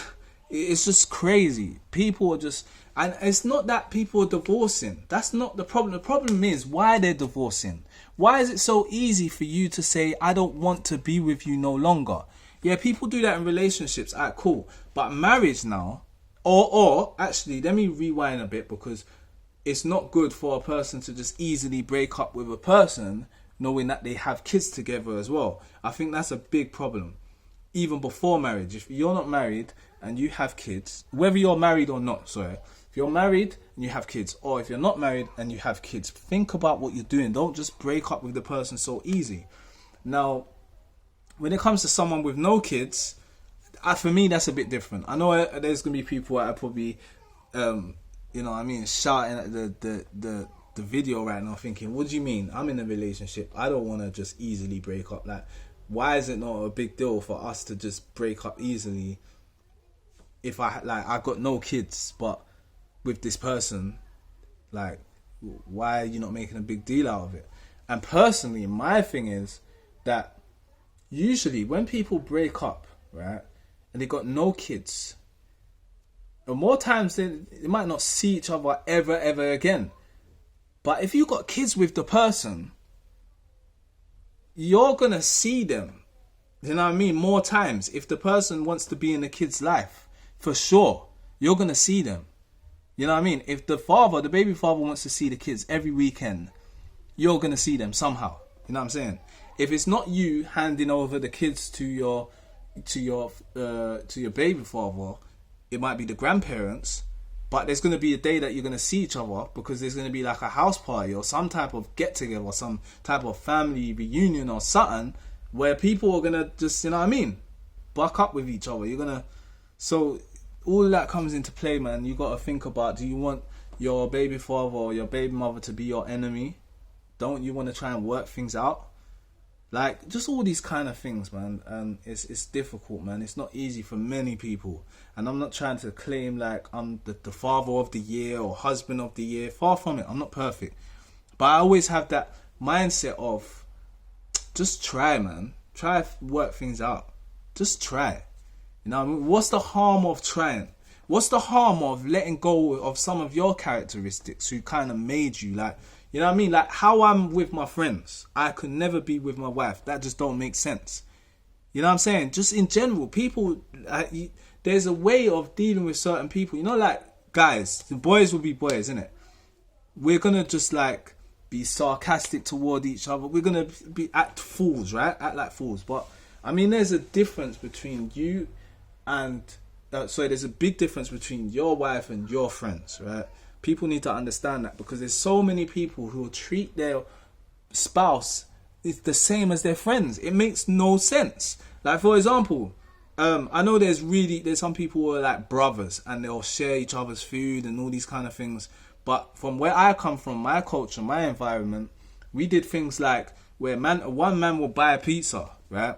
Speaker 1: it's just crazy. People are just, and it's not that people are divorcing. That's not the problem. The problem is why they're divorcing. Why is it so easy for you to say, I don't want to be with you no longer? Yeah, people do that in relationships. Alright, cool. But marriage now, or actually, let me rewind a bit, because it's not good for a person to just easily break up with a person knowing that they have kids together as well. I think that's a big problem. Even before marriage, if you're not married and you have kids, whether you're married or not, sorry, if you're married and you have kids, or if you're not married and you have kids, think about what you're doing. Don't just break up with the person so easy. Now, when it comes to someone with no kids, for me, that's a bit different. I know there's going to be people that are probably, you know what I mean, shouting at the video right now thinking, what do you mean? I'm in a relationship. I don't want to just easily break up. Like, why is it not a big deal for us to just break up easily if I got no kids, but with this person, like, why are you not making a big deal out of it? And personally, my thing is that usually when people break up, right, and they got no kids, and more times they might not see each other ever again. But if you got kids with the person, you're gonna see them, you know what I mean, more times. If the person wants to be in the kid's life, for sure, you're gonna see them. You know what I mean? If the baby father wants to see the kids every weekend, you're gonna see them somehow. You know what I'm saying? If it's not you handing over the kids to your baby father, it might be the grandparents. But there's going to be a day that you're going to see each other, because there's going to be like a house party or some type of get together or some type of family reunion or something where people are going to just, you know what I mean, buck up with each other. You're going to, so all that comes into play, man. You got to think about, do you want your baby father or your baby mother to be your enemy? Don't you want to try and work things out? Like, just all these kind of things, man. And it's difficult, man. It's not easy for many people. And I'm not trying to claim like I'm the father of the year or husband of the year. Far from it. I'm not perfect. But I always have that mindset of just try, man. Try to work things out. Just try. You know what I mean? What's the harm of trying? What's the harm of letting go of some of your characteristics who kind of made you? Like, you know what I mean? Like how I'm with my friends, I could never be with my wife. That just don't make sense. You know what I'm saying? Just in general, people, there's a way of dealing with certain people. You know, like, guys, the boys will be boys, innit? We're going to just, like, be sarcastic toward each other. We're going to act fools, right? Act like fools. But, I mean, there's a difference between you and... there's a big difference between your wife and your friends, right? People need to understand that, because there's so many people who will treat their spouse is the same as their friends. It makes no sense. Like, for example, I know there's some people who are like brothers and they'll share each other's food and all these kind of things. But from where I come from, my culture, my environment, we did things like where one man will buy a pizza, right?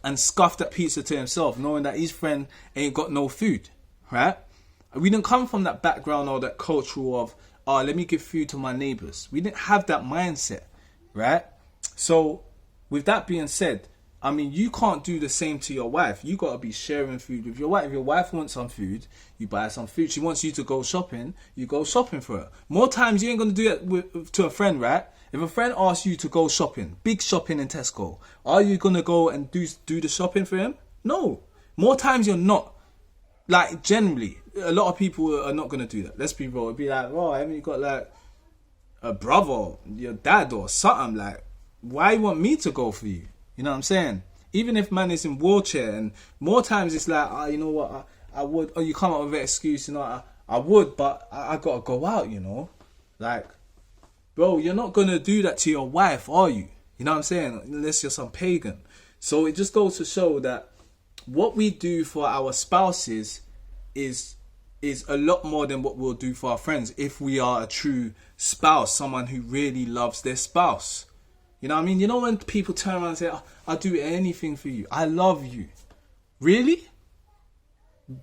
Speaker 1: And scuff that pizza to himself, knowing that his friend ain't got no food, right? We didn't come from that background or that culture of, let me give food to my neighbours. We didn't have that mindset, right? So, with that being said, I mean, you can't do the same to your wife. You got to be sharing food with your wife. If your wife wants some food, you buy some food. She wants you to go shopping, you go shopping for her. More times, you ain't going to do that to a friend, right? If a friend asks you to go shopping, big shopping in Tesco, are you going to go and do the shopping for him? No. More times, you're not. Like, generally, a lot of people are not going to do that. Let's be real. It'd be like, haven't you got, like, a brother, your dad or something? Like, why you want me to go for you? You know what I'm saying? Even if man is in wheelchair, and more times it's like, you know what, I would, or you come up with an excuse, you know, I would, but I got to go out, you know? Like, bro, you're not going to do that to your wife, are you? You know what I'm saying? Unless you're some pagan. So it just goes to show that what we do for our spouses is a lot more than what we'll do for our friends if we are a true spouse, someone who really loves their spouse. You know what I mean? You know when people turn around and say, I'll do anything for you. I love you. Really?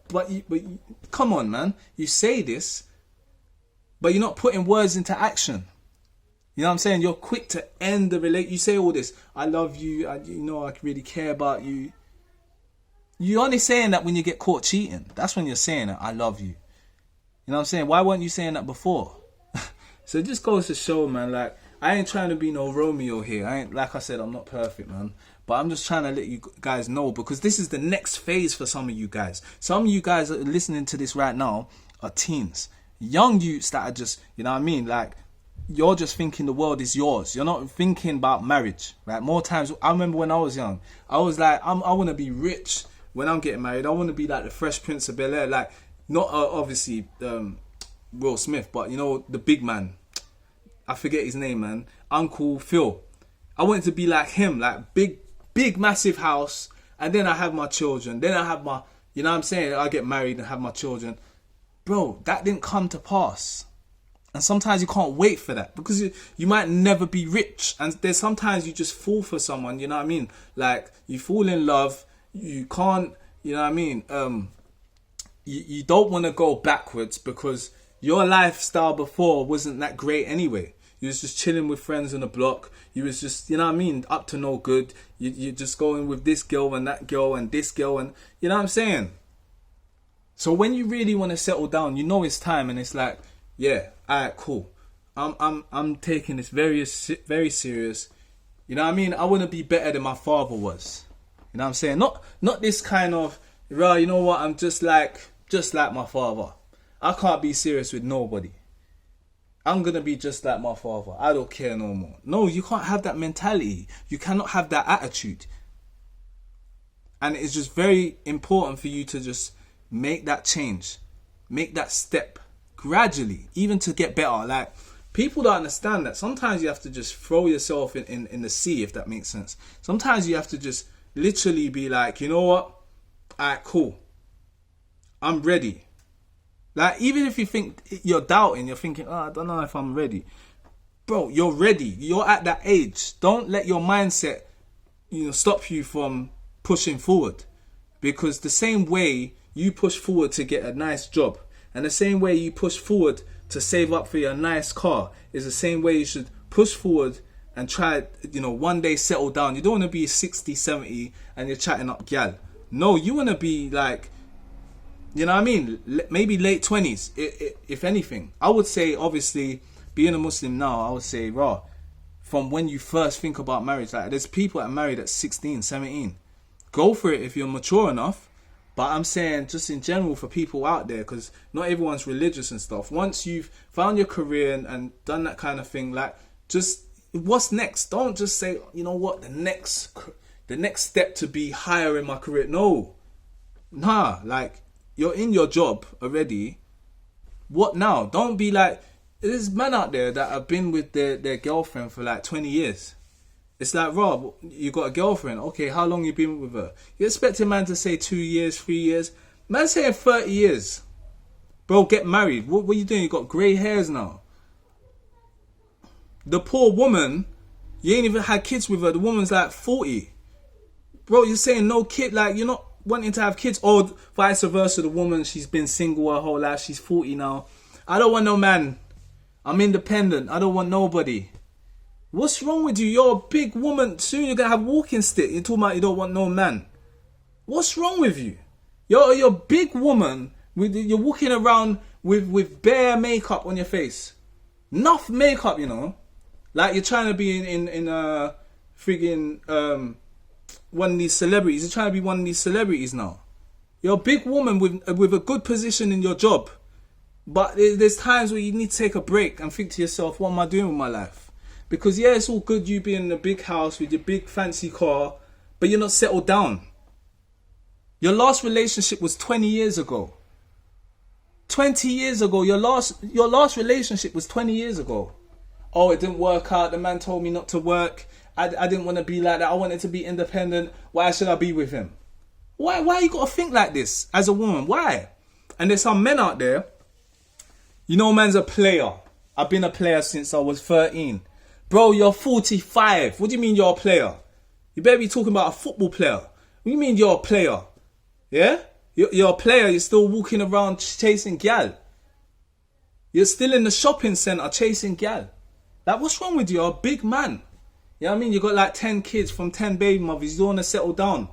Speaker 1: But come on, man. You say this, but you're not putting words into action. You know what I'm saying? You're quick to end the relationship. You say all this, I love you, I really care about you. You're only saying that when you get caught cheating. That's when you're saying that, I love you. You know what I'm saying? Why weren't you saying that before? So it just goes to show, man, like, I ain't trying to be no Romeo here. Like I said, I'm not perfect, man. But I'm just trying to let you guys know, because this is the next phase for some of you guys. Some of you guys that are listening to this right now are teens. Young youths that are just, you know what I mean? Like, you're just thinking the world is yours. You're not thinking about marriage, right? More times, I remember when I was young, I was like, I want to be rich when I'm getting married. I want to be like the Fresh Prince of Bel-Air. Like, not obviously Will Smith, but, you know, the big man. I forget his name, man. Uncle Phil. I wanted to be like him, like big, massive house. And then I have my children. Then I have my, you know what I'm saying? I get married and have my children. Bro, that didn't come to pass. And sometimes you can't wait for that, because you might never be rich. And there's sometimes you just fall for someone, you know what I mean? Like, you fall in love, you can't, you know what I mean? You don't want to go backwards, because your lifestyle before wasn't that great anyway. You was just chilling with friends on the block. You was just, you know what I mean, up to no good. You're just going with this girl and that girl and this girl, and you know what I'm saying? So when you really want to settle down, you know it's time, and it's like, yeah, alright, cool. I'm taking this very, very serious. You know what I mean? I want to be better than my father was. You know what I'm saying? Not this kind of, well, you know what? I'm just like my father. I can't be serious with nobody. I'm going to be just like my father. I don't care no more. No, you can't have that mentality. You cannot have that attitude. And it's just very important for you to just make that change. Make that step gradually, even to get better. Like, people don't understand that. Sometimes you have to just throw yourself in the sea, if that makes sense. Sometimes you have to just literally be like, you know what? Alright, cool. I'm ready. Like, even if you think you're doubting, you're thinking, I don't know if I'm ready. bro, you're ready. You're at that age. Don't let your mindset, stop you from pushing forward. Because the same way you push forward to get a nice job, and the same way you push forward to save up for your nice car, is the same way you should push forward and try, one day settle down. You don't want to be 60, 70 and you're chatting up gal. No, you want to be like, you know what I mean? Maybe late 20s, if anything. I would say, obviously, being a Muslim now, I would say, raw, from when you first think about marriage, like there's people that are married at 16, 17. Go for it if you're mature enough. But I'm saying just in general for people out there, because not everyone's religious and stuff. Once you've found your career and done that kind of thing, like just what's next? Don't just say, you know what, the next step to be higher in my career. No. Nah, like you're in your job already. What now? Don't be like, there's men out there that have been with their girlfriend for like 20 years. It's like, Rob, you got a girlfriend. Okay, how long you been with her? You expect a man to say 2 years, 3 years? Man saying 30 years. Bro, get married. What are you doing? You got grey hairs now. The poor woman, you ain't even had kids with her. The woman's like 40. Bro, you're saying no kid. Like, you're not wanting to have kids. Or vice versa, the woman, she's been single her whole life. She's 40 now. I don't want no man. I'm independent. I don't want nobody. What's wrong with you? You're a big woman. Soon you're going to have walking stick. You're talking about you don't want no man. What's wrong with you? You're a big woman. You're walking around with bare makeup on your face. Enough makeup, Like you're trying to be in friggin' one of these celebrities. You're trying to be one of these celebrities now. You're a big woman with a good position in your job. But there's times where you need to take a break and think to yourself, what am I doing with my life? Because yeah, it's all good you being in a big house with your big fancy car, but you're not settled down. Your last relationship was 20 years ago. 20 years ago, your last relationship was 20 years ago. Oh, it didn't work out. The man told me not to work. I didn't want to be like that. I wanted to be independent. Why should I be with him? Why you got to think like this as a woman? Why? And there's some men out there, man's a player. I've been a player since I was 13. Bro, you're 45. What do you mean you're a player? You better be talking about a football player. What do you mean you're a player? Yeah? You're a player. You're still walking around chasing gal. You're still in the shopping centre chasing gal. Like, what's wrong with you? You're a big man. You know what I mean? You got like 10 kids from 10 baby mothers. You don't want to settle down.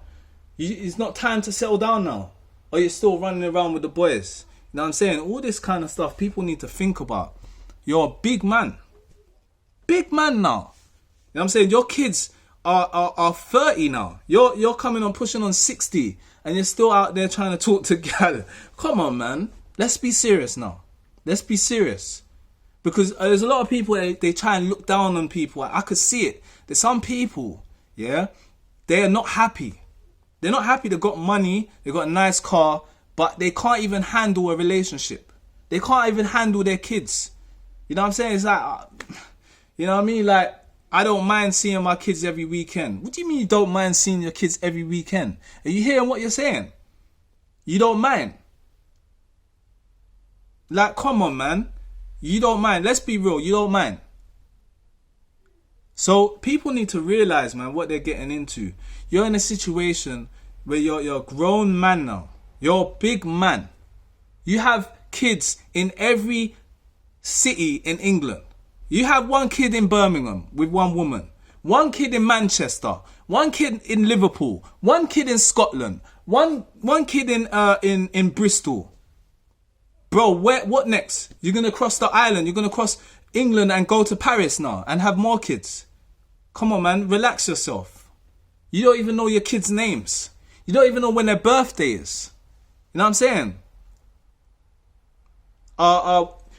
Speaker 1: It's not time to settle down now. Or you're still running around with the boys. You know what I'm saying? All this kind of stuff people need to think about. You're a big man. Big man now. You know what I'm saying? Your kids are 30 now. You're coming on pushing on 60 and you're still out there trying to talk to gal. Come on, man. Let's be serious now. Let's be serious. Because there's a lot of people, they try and look down on people. I could see it. There's some people, yeah, they are not happy. They're not happy. They got money, they got a nice car, but they can't even handle a relationship. They can't even handle their kids. You know what I'm saying? It's like, you know what I mean? Like, I don't mind seeing my kids every weekend. What do you mean you don't mind seeing your kids every weekend? Are you hearing what you're saying? You don't mind? Like, come on, man. You don't mind. Let's be real. You don't mind. So people need to realize, man, what they're getting into. You're in a situation where you're a grown man now. You're a big man. You have kids in every city in England. You have one kid in Birmingham with one woman. One kid in Manchester. One kid in Liverpool. One kid in Scotland. One kid in Bristol. Bro, what next? You're going to cross the island. You're going to cross England and go to Paris now and have more kids. Come on, man. Relax yourself. You don't even know your kids' names. You don't even know when their birthday is. You know what I'm saying?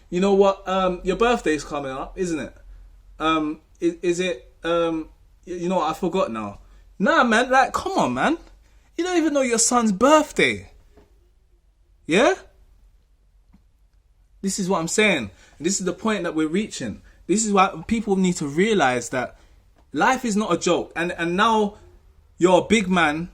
Speaker 1: You know what? Your birthday's coming up, isn't it? Is it? You know what? I forgot now. Nah, man. Like, come on, man. You don't even know your son's birthday. Yeah? This is what I'm saying. This is the point that we're reaching. This is why people need to realize that life is not a joke. And now you're a big man.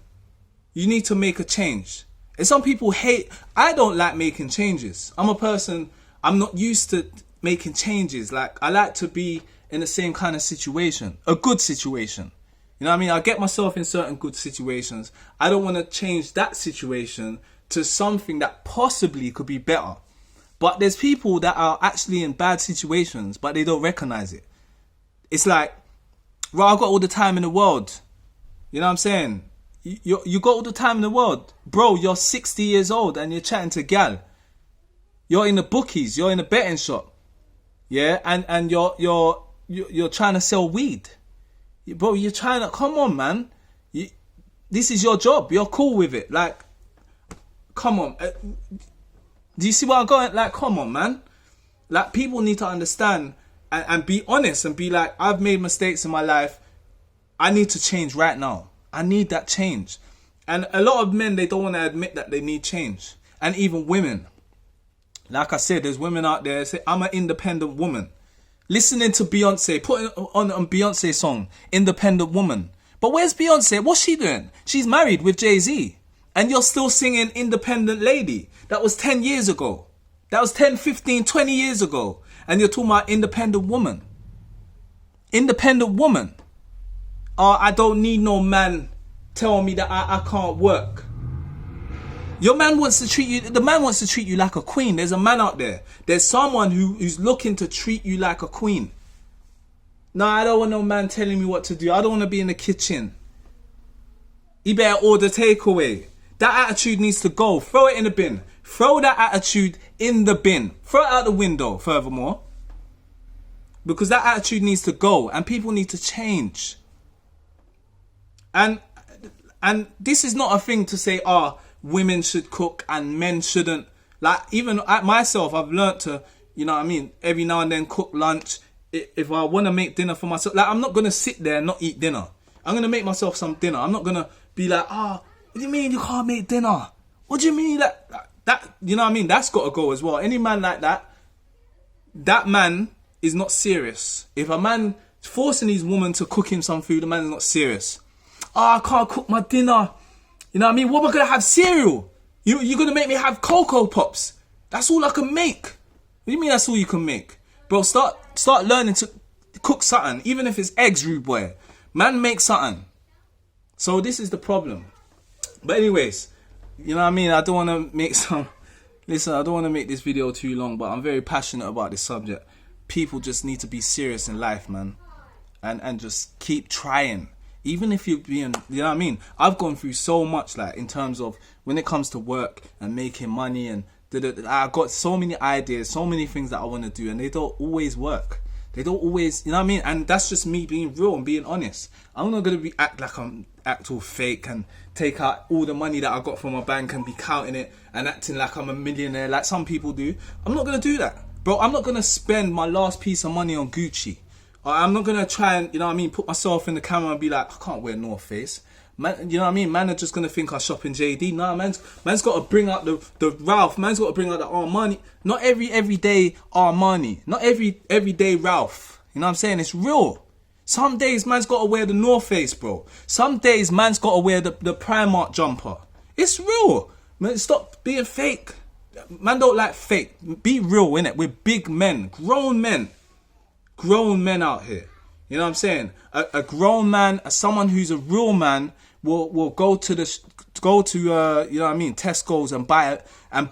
Speaker 1: You need to make a change. And some people hate. I don't like making changes. I'm a person. I'm not used to making changes. Like, I like to be in the same kind of situation, a good situation. You know what I mean? I get myself in certain good situations. I don't want to change that situation to something that possibly could be better. But there's people that are actually in bad situations, but they don't recognize it. It's like, well, I've got all the time in the world. You know what I'm saying? You got all the time in the world. Bro, you're 60 years old and you're chatting to gal. You're in the bookies. You're in a betting shop. Yeah? And you're trying to sell weed. Bro, you're trying to... Come on, man. This is your job. You're cool with it. Like, come on. Do you see where I'm going? Like, come on, man. Like, people need to understand and be honest and be like, I've made mistakes in my life. I need to change right now. I need that change. And a lot of men, they don't want to admit that they need change. And even women. Like I said, there's women out there that say, I'm an independent woman. Listening to Beyonce, putting on a Beyonce song, Independent Woman. But where's Beyonce? What's she doing? She's married with Jay-Z. And you're still singing Independent Lady. That was 10 years ago. That was 10, 15, 20 years ago. And you're talking about independent woman. Independent woman. I don't need no man telling me that I can't work. Your man wants to treat you, the man wants to treat you like a queen. There's a man out there. There's someone who's looking to treat you like a queen. No, I don't want no man telling me what to do. I don't want to be in the kitchen. He better order takeaway. That attitude needs to go. Throw it in the bin. Throw that attitude in the bin. Throw it out the window, furthermore. Because that attitude needs to go. And people need to change. And this is not a thing to say, women should cook and men shouldn't. Like, even myself, I've learnt to, you know what I mean, every now and then cook lunch. If I want to make dinner for myself, like, I'm not going to sit there and not eat dinner. I'm going to make myself some dinner. I'm not going to be like, what do you mean you can't make dinner? What do you mean that, you know what I mean? That's got to go as well. Any man like that, that man is not serious. If a man forcing his woman to cook him some food, the man is not serious. I can't cook my dinner. You know what I mean? What am I going to have? Cereal? You're going to make me have Cocoa Pops? That's all I can make. What do you mean that's all you can make? Bro, start learning to cook something. Even if it's eggs, rude boy. Man, make something. So this is the problem. But anyways, you know what I mean? I don't want to make Listen, I don't want to make this video too long, but I'm very passionate about this subject. People just need to be serious in life, man. And just keep trying. Even if you're being, you know what I mean? I've gone through so much, like, in terms of when it comes to work and making money and I've got so many ideas, so many things that I want to do, and they don't always work. They don't always, you know what I mean? And that's just me being real and being honest. I'm not going to act all fake and take out all the money that I got from my bank and be counting it and acting like I'm a millionaire like some people do. I'm not going to do that. Bro, I'm not going to spend my last piece of money on Gucci. I'm not going to try and, you know what I mean, put myself in the camera and be like, I can't wear North Face. Man, you know what I mean? Man are just going to think I shop in JD. Nah, man's got to bring out the Ralph. Man's got to bring out the Armani. Not everyday Armani. Not everyday Ralph. You know what I'm saying? It's real. Some days man's got to wear the North Face, bro. Some days man's got to wear the Primark jumper. It's real. Man, stop being fake. Man don't like fake. Be real, innit? We're big men. Grown men. Grown men out here. You know what I'm saying? A grown man, someone who's a real man, will go to you know what I mean, Tesco's and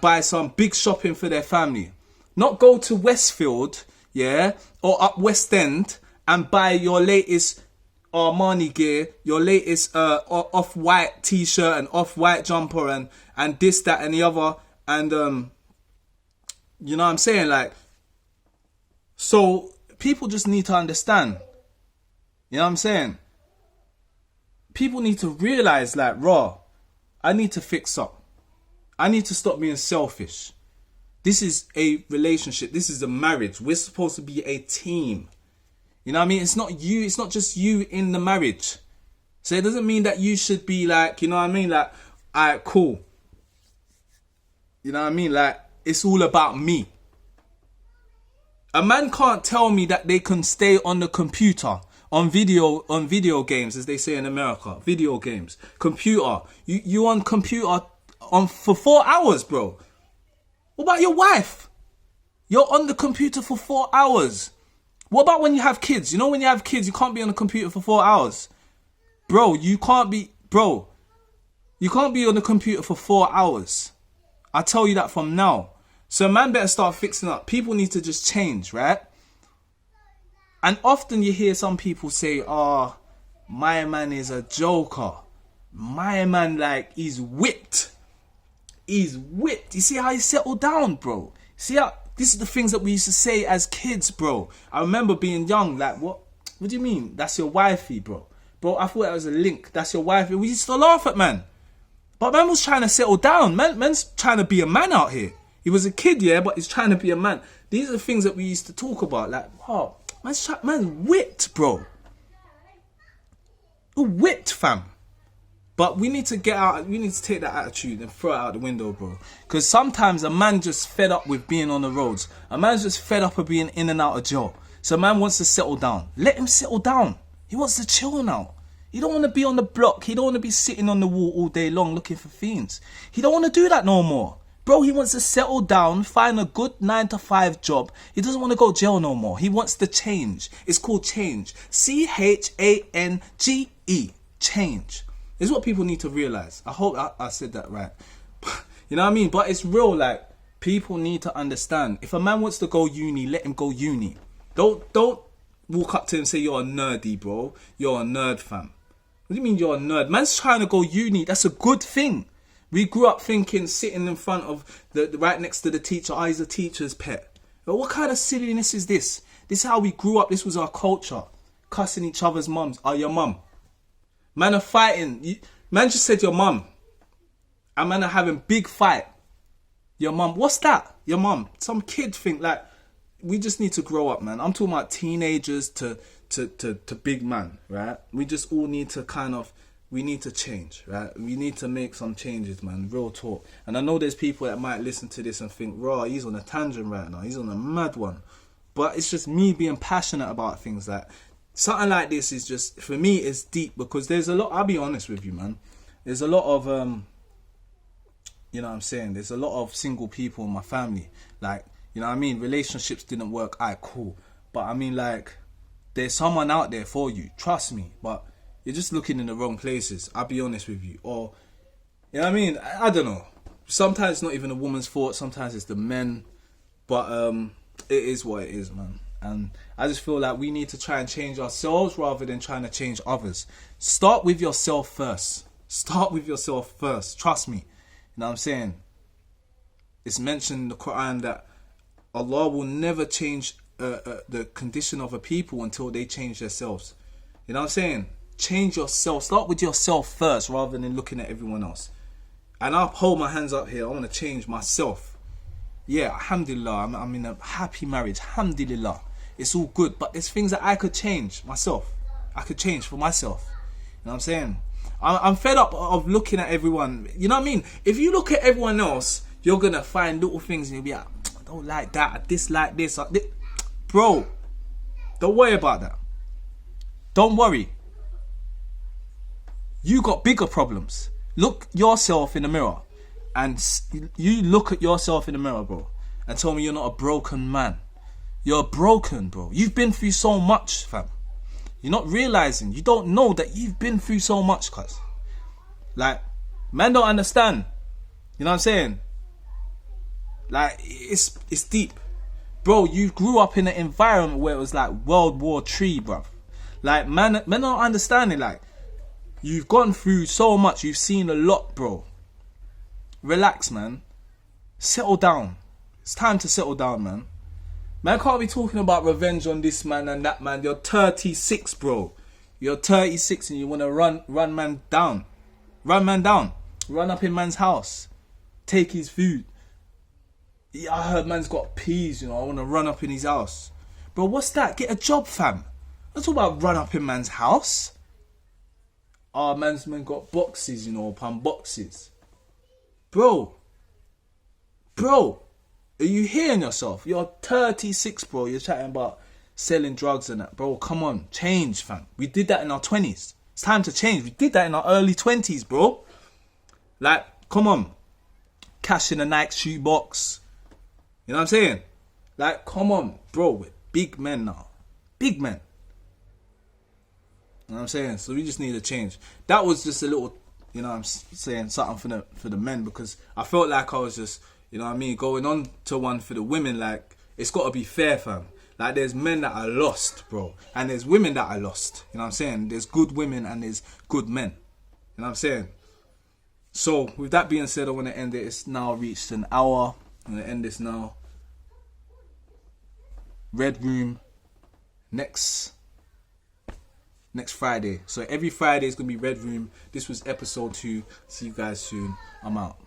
Speaker 1: buy some big shopping for their family. Not go to Westfield, yeah, or up West End and buy your latest Armani gear, your latest off-white t-shirt and off-white jumper and this, that and the other, and you know what I'm saying? Like, so people just need to understand. You know what I'm saying? People need to realize, like, I need to fix up. I need to stop being selfish. This is a relationship. This is a marriage. We're supposed to be a team. You know what I mean? It's not you. It's not just you in the marriage. So it doesn't mean that you should be like, you know what I mean? Like, alright, cool. You know what I mean? Like, it's all about me. A man can't tell me that they can stay on the computer, on video games, as they say in America. Video games. Computer. You on computer for 4 hours, bro. What about your wife? You're on the computer for 4 hours. What about when you have kids? You know, when you have kids, you can't be on the computer for 4 hours. Bro, you can't be on the computer for 4 hours. I tell you that from now. So man better start fixing up. People need to just change, right? And often you hear some people say, oh, my man is a joker. My man, like, he's whipped. He's whipped. You see how he settled down, bro? See how... This is the things that we used to say as kids, bro. I remember being young, like, what do you mean? That's your wifey, bro. Bro, I thought that was a link. That's your wifey. We used to laugh at man. But man was trying to settle down. Man's trying to be a man out here. He was a kid, yeah, but he's trying to be a man. These are the things that we used to talk about. Like, wow, man's whipped, bro. Whipped, fam. But we need to get out, we need to take that attitude and throw it out the window, bro. Because sometimes a man just fed up with being on the roads. A man's just fed up of being in and out of jail. So a man wants to settle down. Let him settle down. He wants to chill now. He don't want to be on the block. He don't want to be sitting on the wall all day long looking for fiends. He don't want to do that no more. Bro, he wants to settle down, find a good 9-to-5 job. He doesn't want to go jail no more. He wants to change. It's called change. CHANGE. Change. This is what people need to realize. I hope I said that right. You know what I mean? But it's real, like, people need to understand. If a man wants to go uni, let him go uni. Don't walk up to him and say, you're a nerdy, bro. You're a nerd, fam. What do you mean you're a nerd? Man's trying to go uni. That's a good thing. We grew up thinking, sitting in front of, right next to the teacher, oh, he's a teacher's pet. But what kind of silliness is this? This is how we grew up. This was our culture. Cussing each other's mums. Oh, your mum. Man are fighting. Man just said your mum. And man are having big fight. Your mum. What's that? Your mum. Some kid think like, we just need to grow up, man. I'm talking about teenagers to big man, right? We just all need to we need to change, right? We need to make some changes, man. Real talk. And I know there's people that might listen to this and think, raw, he's on a tangent right now. He's on a mad one. But it's just me being passionate about things like, something like this is just, for me, it's deep because there's a lot, I'll be honest with you, man. There's a lot of, you know what I'm saying? There's a lot of single people in my family. Like, you know what I mean? Relationships didn't work. Alright, cool. But I mean, like, there's someone out there for you. Trust me. But you're just looking in the wrong places. I'll be honest with you. Or, you know what I mean? I don't know. Sometimes it's not even a woman's fault. Sometimes it's the men. But it is what it is, man. And I just feel like we need to try and change ourselves rather than trying to change others. Start with yourself first. Start with yourself first. Trust me. You know what I'm saying? It's mentioned in the Quran that Allah will never change the condition of a people until they change themselves. You know what I'm saying? Change yourself. Start with yourself first rather than looking at everyone else. And I'll hold my hands up here. I want to change myself. Yeah, alhamdulillah. I'm in a happy marriage. Alhamdulillah. It's all good. But there's things that I could change myself. I could change for myself. You know what I'm saying? I'm fed up of looking at everyone. You know what I mean? If you look at everyone else, you're going to find little things and you'll be like, I don't like that. I dislike this. Bro, don't worry about that. Don't worry. You got bigger problems. Look yourself in the mirror. And you look at yourself in the mirror, bro. And tell me you're not a broken man. You're broken, bro. You've been through so much, fam. You're not realizing. You don't know that you've been through so much, cuz. Like, man don't understand. You know what I'm saying? Like, it's deep. Bro, you grew up in an environment where it was like World War III, bro. Like, man don't understand it. Like, you've gone through so much. You've seen a lot, bro. Relax, man. Settle down. It's time to settle down, man. Man can't be talking about revenge on this man and that man. You're 36, bro. You're 36 and you want to run man down. Run man down. Run up in man's house. Take his food. Yeah, I heard man's got peas, you know. I want to run up in his house. Bro, what's that? Get a job, fam. Don't talk about run up in man's house. Oh, man got boxes, you know, upon boxes. Bro, are you hearing yourself? You're 36, bro. You're chatting about selling drugs and that. Bro, come on. Change, fam. We did that in our 20s. It's time to change. We did that in our early 20s, bro. Like, come on. Cash in a Nike shoebox. You know what I'm saying? Like, come on, bro. We're big men now. Big men. You know what I'm saying? So we just need a change. That was just a little, you know what I'm saying, something for the men, because I felt like I was just, you know what I mean, going on to one for the women. Like, it's got to be fair, fam. Like, there's men that are lost, bro. And there's women that are lost. You know what I'm saying? There's good women and there's good men. You know what I'm saying? So, with that being said, I want to end it. It's now reached an hour. I'm going to end this now. RedRoom next Friday. So every Friday is going to be RedRoom. This was episode 2. See you guys soon. I'm out.